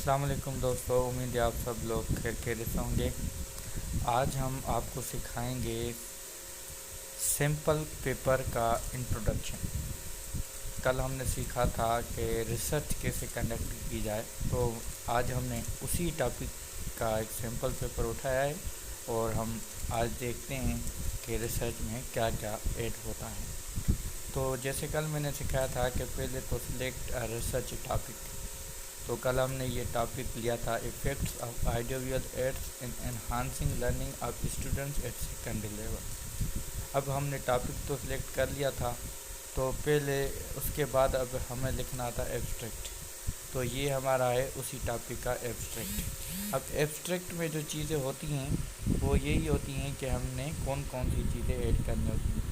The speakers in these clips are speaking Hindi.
अस्सलाम वालेकुम दोस्तों, उम्मीद है आप सब लोग खैरियत से होंगे। आज हम आपको सिखाएंगे सिंपल पेपर का इंट्रोडक्शन। कल हमने सीखा था कि रिसर्च कैसे कंडक्ट की जाए, तो आज हमने उसी टॉपिक का एक सिंपल पेपर उठाया है और हम आज देखते हैं कि रिसर्च में क्या क्या ऐड होता है। तो जैसे कल मैंने सिखाया था कि पहले तो सिलेक्ट रिसर्च टॉपिक। तो कल हमने ये टॉपिक लिया था effects of audio visual aids in enhancing learning of students at secondary level. अब हमने टॉपिक तो सिलेक्ट कर लिया था, तो पहले उसके बाद अब हमें लिखना था एब्स्ट्रैक्ट। तो ये हमारा है उसी टॉपिक का एब्स्ट्रैक्ट। अब एब्स्ट्रैक्ट में जो चीज़ें होती हैं वो यही होती हैं कि हमने कौन कौन सी चीज़ें ऐड करनी होती हैं।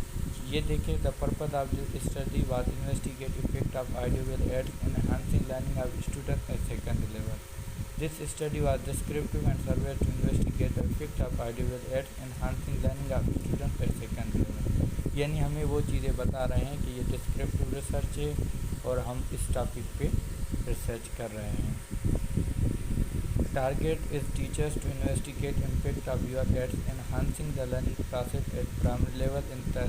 ये देखिए, the purpose of this study was investigate effect of audio visual aids in enhancing learning of students at secondary level. This study was descriptive and survey to investigate the effect of audio visual aids enhancing learning of students at secondary level. यानी हमें वो चीज़ें बता रहे हैं कि ये डिस्क्रिप्टिव रिसर्च है और हम इस टॉपिक पे रिसर्च कर रहे हैं। Target is teachers to investigate impact of your ads enhancing the learning process at primary level in the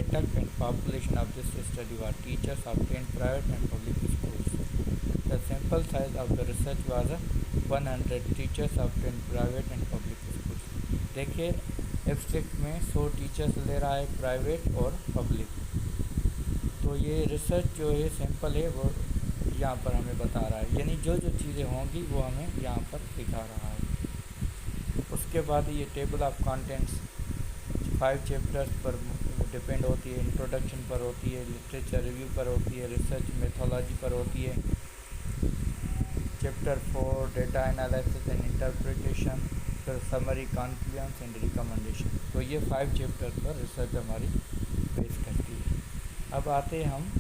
attack and population of this study were teachers of 10 private and public schools. The sample size of the research was 100 teachers of 10 private and public schools. देखिए, एब्स्ट्रैक्ट में 100 टीचर्स ले रहा है, प्राइवेट और पब्लिक। तो ये रिसर्च जो है सैम्पल है वो यहाँ पर हमें बता रहा है, यानी जो जो चीज़ें होंगी वो हमें यहाँ पर दिखा रहा है। उसके बाद ये टेबल ऑफ कंटेंट्स 5 चैप्टर्स पर डिपेंड होती है। इंट्रोडक्शन पर होती है, लिटरेचर रिव्यू पर होती है, रिसर्च मेथोलॉजी पर होती है। Chapter 4 data analysis and interpretation, फिर समरी, कॉन्क्लूजन्स एंड रिकमेंडेशन। तो ये 5 चैप्टर्स पर रिसर्च हमारी बेस करती है। अब आते हैं हम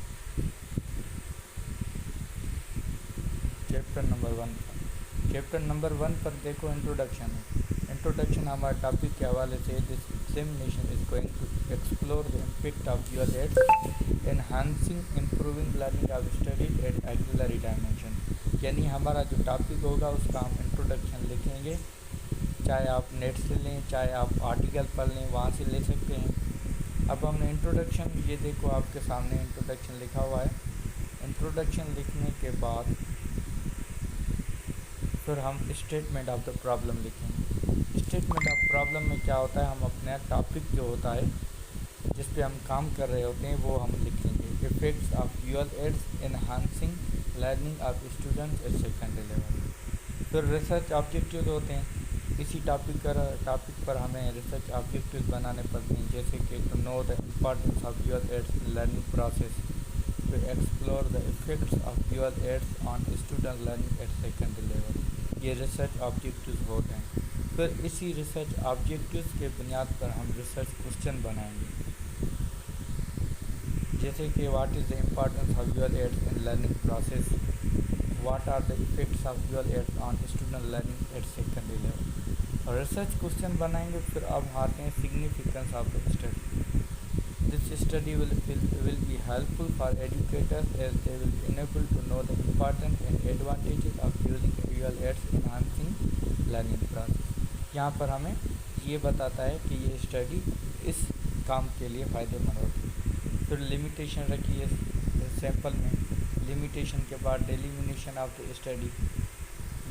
चैप्टर नंबर 1 पर। चैप्टर नंबर 1 पर देखो, इंट्रोडक्शन है। इंट्रोडक्शन हमारे टॉपिक के हवाले से this examination is going to explore the impact of your aids enhancing improving learning of study at auxiliary dimension. यानी हमारा जो टॉपिक होगा उसका हम इंट्रोडक्शन लिखेंगे। चाहे आप नेट से लें, चाहे आप आर्टिकल पढ़ लें, वहाँ से ले सकते हैं। अब हमने इंट्रोडक्शन, ये देखो आपके सामने इंट्रोडक्शन लिखा हुआ है। इंट्रोडक्शन लिखने के बाद फिर हम स्टेटमेंट ऑफ द प्रॉब्लम लिखेंगे। स्टेटमेंट ऑफ प्रॉब्लम में क्या होता है, हम अपना टॉपिक जो होता है जिस पे हम काम कर रहे होते हैं वो हम लिखेंगे। Effects of visual aids enhancing learning of students at secondary level. फिर रिसर्च ऑब्जेक्टिव्स होते हैं। इसी टॉपिक पर हमें रिसर्च ऑब्जेक्टिव्स बनाने पड़ते हैं, जैसे कि to know the importance of visual aids in learning process, to explore the effects of visual aids on student learning at secondary level. ये रिसर्च ऑब्जेक्टिव्स होते हैं। फिर इसी रिसर्च ऑब्जेक्टिव्स के बुनियाद पर हम रिसर्च क्वेश्चन बनाएंगे, जैसे कि what is the importance of visual aids in learning process, what are the effects of visual aids on student learning at secondary level. और रिसर्च क्वेश्चन बनाएंगे। फिर अब आते हैं significance of the study. This study will be helpful for educators as they will be enabled to know the importance and advantages of using visual aids enhancing learning process। यहाँ पर हमें ये बताता है कि ये स्टडी इस काम के लिए फ़ायदेमंद होती है। फिर लिमिटेशन रखी है सैम्पल में। लिमिटेशन के बाद डेलिमिनेशन ऑफ द स्टडी,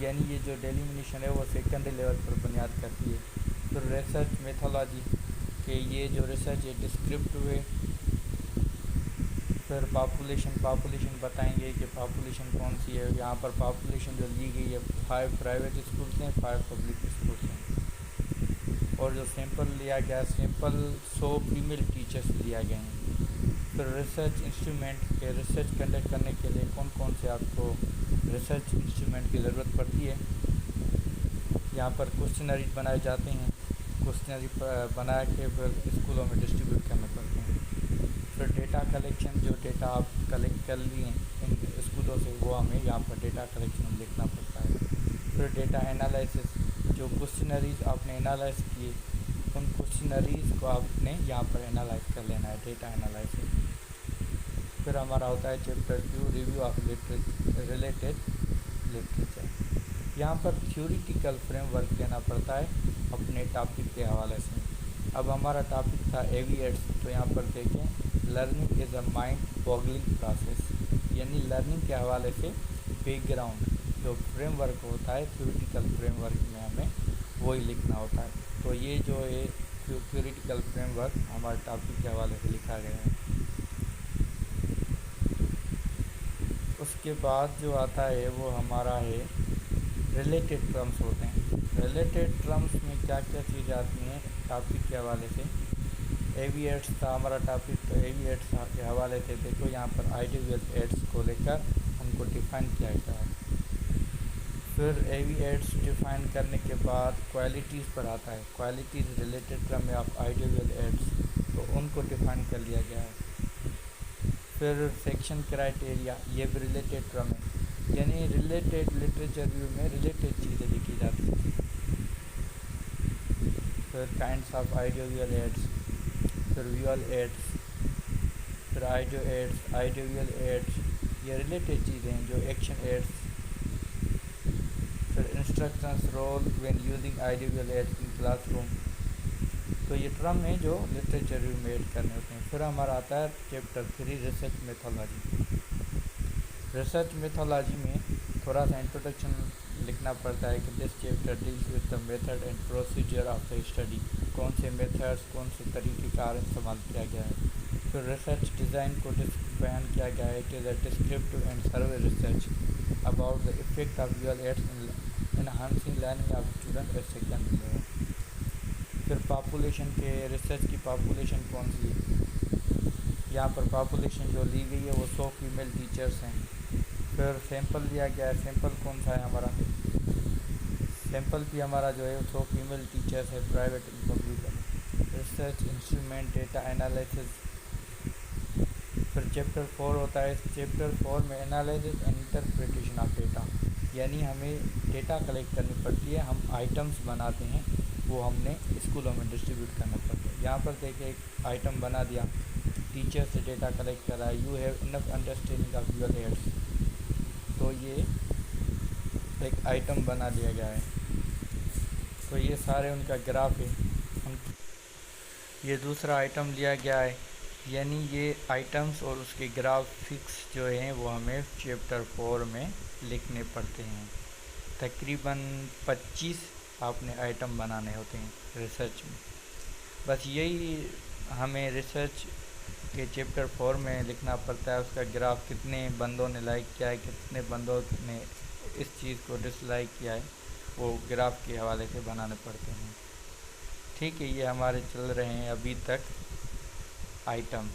यानी ये जो डेलिमिनेशन है वो सेकेंडरी लेवल पर बुनियाद करती है। फिर रिसर्च मेथोलॉजी कि ये जो रिसर्च है डिस्क्रिप्टिव है। फिर पॉपुलेशन बताएंगे कि पॉपुलेशन कौन सी है। यहाँ पर पॉपुलेशन जो ली गई है 5 प्राइवेट स्कूल्स हैं, 5 पब्लिक स्कूल्स हैं। और जो सैंपल लिया गया, सैंपल 100 फीमेल टीचर्स लिया गए हैं। फिर रिसर्च इंस्ट्रूमेंट के रिसर्च कंडक्ट करने के लिए कौन कौन से आपको रिसर्च इंस्ट्रूमेंट की ज़रूरत पड़ती है। यहाँ पर क्वेश्चनरी बनाए जाते हैं। क्वेश्चनरी बना के फिर स्कूलों में डिस्ट्रीब्यूट करने पड़ते हैं। फिर डेटा कलेक्शन, जो डेटा आप कलेक्ट कर लिए इन स्कूलों से वो हमें यहाँ पर डेटा कलेक्शन में लिखना पड़ता है। फिर डेटा एनालिसिस, जो क्वेश्चनरीज आपने एनालाइज किए उन क्वेश्चनरीज को आपने यहाँ पर एनालाइज कर लेना है, डेटा एनालिसिस। फिर हमारा होता है chapter 2 review of related literature. यहाँ पर थ्योरेटिकल फ्रेमवर्क देना पड़ता है अपने टॉपिक के हवाले से। अब हमारा टॉपिक था एविएट्स, तो यहाँ पर देखें learning is a mind boggling process, यानी लर्निंग के हवाले से बैकग्राउंड जो फ्रेमवर्क होता है थ्योरेटिकल फ्रेमवर्क में हमें वही लिखना होता है। तो ये जो है थ्योरेटिकल फ्रेमवर्क हमारे टॉपिक के हवाले से लिखा गया है। उसके बाद जो आता है वो हमारा है रिलेटेड टर्म्स होते हैं। रिलेटेड टर्म्स में क्या क्या चीज़ आती हैं टॉपिक के हवाले से। एविएट्स था हमारा टॉपिक, तो एविएट्स के हवाले से देखो यहाँ पर आइडियल एड्स को लेकर हमको डिफ़ाइन किया गया है। फिर एविएट्स डिफ़ाइन करने के बाद क्वालिटीज़ पर आता है। क्वालिटीज़ रिलेटेड टर्म में आप आइडियल एड्स, तो उनको डिफ़ाइन कर लिया गया है। फिर सेक्शन क्राइटेरिया, ये भी रिलेटेड टर्म है, यानी रिलेटेड लिटरेचर रिव्यू में रिलेटेड चीज़ें लिखी जाती हैं। फिर काइंड्स ऑफ आइडियल एड्स, फिर विजुअल एड्स, फिर आइडियो एड्स, आइडियल एड्स, ये रिलेटेड चीज़ें हैं जो एक्शन एड्स। फिर instructions role when using ideal aids in classroom, तो ये टर्म है जो लिटरेचर रिव्यू में ऐड करने होते हैं। फिर हमारा आता है chapter 3 research methodology. Research methodology में थोड़ा सा इंट्रोडक्शन लिखना पड़ता है कि this chapter deals with the method and procedure of the study, कौन से मेथड्स कौन से तरीक़ेकार इस्तेमाल किया गया है। फिर रिसर्च डिज़ाइन को बयान किया गया है। It is a descriptive and survey research about the effect of visual aids in enhancing learning of student at secondary level. फिर पॉपुलेशन के रिसर्च की पॉपुलेशन कौन सी है, यहाँ पर पॉपुलेशन जो ली गई है वो 100 फीमेल टीचर्स हैं। फिर सैंपल लिया गया है, सैंपल कौन सा है हमारा, सैंपल भी हमारा जो है 100 फीमेल टीचर्स है private public. Research instrument data analysis. फिर चैप्टर 4 होता है, चैप्टर 4 में analysis and interpretation of data, यानी हमें डेटा कलेक्ट करनी पड़ती है, हम आइटम्स बनाते हैं, वो हमने स्कूलों में डिस्ट्रीब्यूट करना पड़ता है। यहाँ पर देखिए एक आइटम बना दिया, टीचर से डेटा कलेक्ट करा है, you have enough understanding of visual ads, तो ये एक आइटम बना दिया गया है। तो ये सारे उनका ग्राफ है। ये दूसरा आइटम लिया गया है, यानी ये आइटम्स और उसके ग्राफिक्स जो हैं वो हमें चैप्टर 4 में लिखने पड़ते हैं। तकरीबन 25 आपने आइटम बनाने होते हैं रिसर्च में। बस यही हमें रिसर्च के चैप्टर 4 में लिखना पड़ता है। उसका ग्राफ कितने बंदों ने लाइक किया है, कितने बंदों ने इस चीज़ को डिसलाइक किया है, वो ग्राफ के हवाले से बनाने पड़ते हैं। ठीक है, ये हमारे चल रहे हैं अभी तक आइटम्स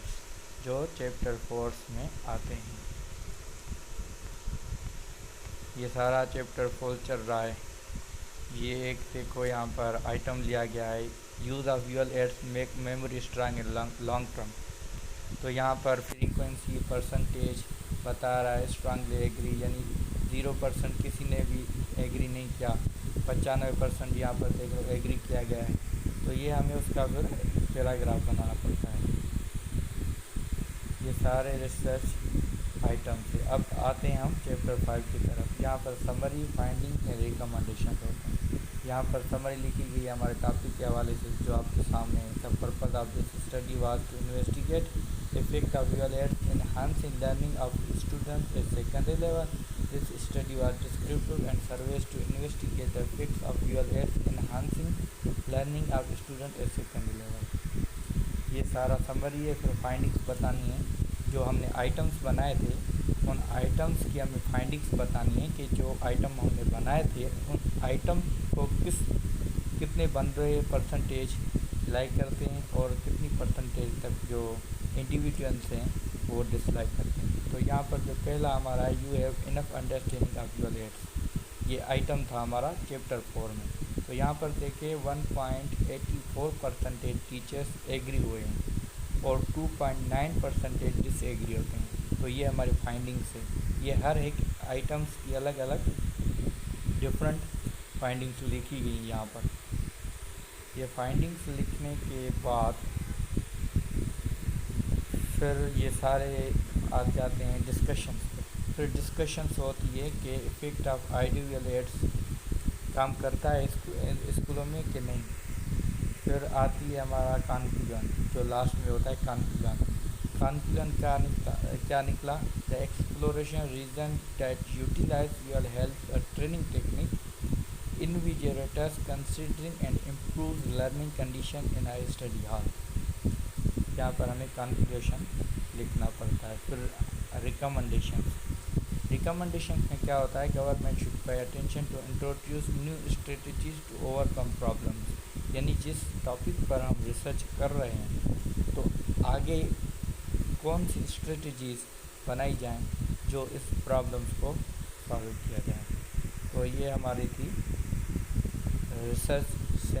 जो चैप्टर 4 में आते हैं। ये सारा चैप्टर 4 चल रहा है। ये एक देखो यहाँ पर आइटम लिया गया है, use of visual ads make memory strong in long term. तो यहाँ पर फ्रीक्वेंसी परसेंटेज बता रहा है, स्ट्रांगली एग्री, यानी 0% किसी ने भी एग्री नहीं किया, 95% यहाँ पर देखो एग्री किया गया है। तो ये हमें उसका फिर पैराग्राफ बनाना पड़ता है। ये सारे रिसर्च आइटम से। अब आते हैं हम चैप्टर 5 की तरफ। यहाँ पर समरी, फाइंडिंग एंड रिकमेंडेशन होते हैं। यहाँ पर समरी लिखी गई है हमारे टॉपिक के हवाले से जो आपके सामने है। The purpose of this study was to investigate effect of visual aids enhancing learning of students at secondary level. This study was descriptive and surveys to investigate the effects of visual aids enhancing learning of student at secondary level. ये सारा समरी है। फिर फाइंडिंग्स बतानी है, जो हमने आइटम्स बनाए थे उन आइटम्स की हमें फाइंडिंग्स बतानी है कि जो आइटम हमने बनाए थे उन आइटम को कितने बंदे परसेंटेज लाइक करते हैं और कितनी परसेंटेज तक जो इंडिविजुअल्स हैं वो डिसलाइक करते हैं। तो यहाँ पर जो पहला हमारा है, you have enough understanding of visual ads, ये आइटम था हमारा चैप्टर 4 में। तो यहाँ पर देखिए 1.84% टीचर्स एग्री हुए हैं और 2.9% डिसएग्री होते हैं। तो ये हमारी फाइंडिंग्स है। ये हर एक आइटम्स की अलग अलग डिफरेंट फाइंडिंग्स लिखी गई यहाँ पर। ये फाइंडिंग्स लिखने के बाद फिर ये सारे आ जाते हैं डिस्कशंस पे। फिर डिस्कशंस होती है कि इफ़ेक्ट ऑफ आइडियल एड्स काम करता है स्कूलों में कि नहीं। फिर आती है हमारा कॉन्क्लूजन, जो लास्ट में होता है कॉन्क्लूजन। कॉन्क्लूजन क्या निकला? The exploration reason that utilise your health training technique invigilators considering and improve learning condition in a study hall। यहाँ पर हमें कॉन्क्लूजन लिखना पड़ता है। फिर रिकमेंडेशन में क्या होता है? Government should pay attention to introduce new strategies to overcome problems. यानी जिस टॉपिक पर हम रिसर्च कर रहे हैं तो आगे कौन सी स्ट्रेटजीज बनाई जाएं जो इस प्रॉब्लम्स को सॉल्व किया जाए। तो ये हमारी थी रिसर्च